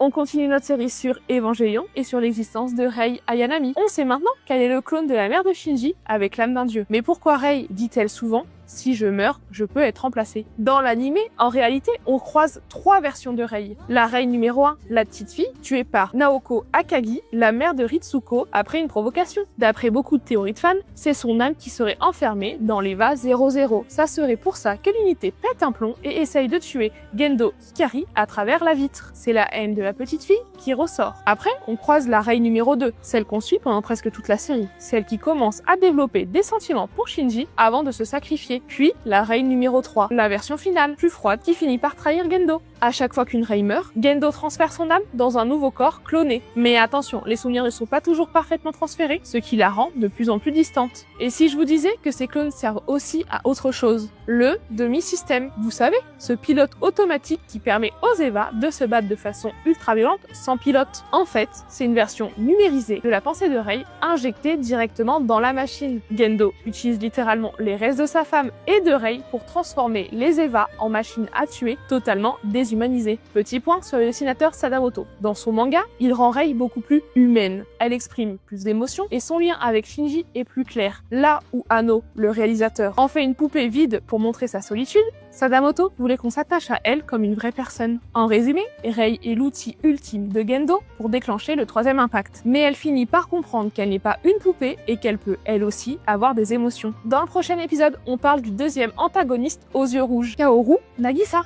On continue notre série sur Evangelion et sur l'existence de Rei Ayanami. On sait maintenant qu'elle est le clone de la mère de Shinji avec l'âme d'un dieu. Mais pourquoi Rei dit-elle souvent « Si je meurs, je peux être remplacée ». Dans l'anime, en réalité, on croise 3 versions de Rei. La Rei numéro 1, la petite fille, tuée par Naoko Akagi, la mère de Ritsuko, après une provocation. D'après beaucoup de théories de fans, c'est son âme qui serait enfermée dans l'Eva 00. Ça serait pour ça que l'unité pète un plomb et essaye de tuer Gendo Hikari à travers la vitre. C'est la haine de la petite fille qui ressort. Après, on croise la Rei numéro 2, celle qu'on suit pendant presque toute la série. Celle qui commence à développer des sentiments pour Shinji avant de se sacrifier. Puis, la Rei numéro 3, la version finale, plus froide, qui finit par trahir Gendo. À chaque fois qu'une Rei meurt, Gendo transfère son âme dans un nouveau corps cloné. Mais attention, les souvenirs ne sont pas toujours parfaitement transférés, ce qui la rend de plus en plus distante. Et si je vous disais que ces clones servent aussi à autre chose? Le demi-système, vous savez, ce pilote automatique qui permet aux Eva de se battre de façon ultra-violente sans pilote. En fait, c'est une version numérisée de la pensée de Rei injectée directement dans la machine. Gendo utilise littéralement les restes de sa femme et de Rei pour transformer les Eva en machines à tuer totalement déshumanisées. Petit point sur le dessinateur Sadamoto. Dans son manga, il rend Rei beaucoup plus humaine. Elle exprime plus d'émotions et son lien avec Shinji est plus clair. Là où Anno, le réalisateur, en fait une poupée vide pour montrer sa solitude, Sadamoto voulait qu'on s'attache à elle comme une vraie personne. En résumé, Rei est l'outil ultime de Gendo pour déclencher le 3e impact. Mais elle finit par comprendre qu'elle n'est pas une poupée et qu'elle peut, elle aussi, avoir des émotions. Dans le prochain épisode, on parle du 2e antagoniste aux yeux rouges, Kaoru Nagisa.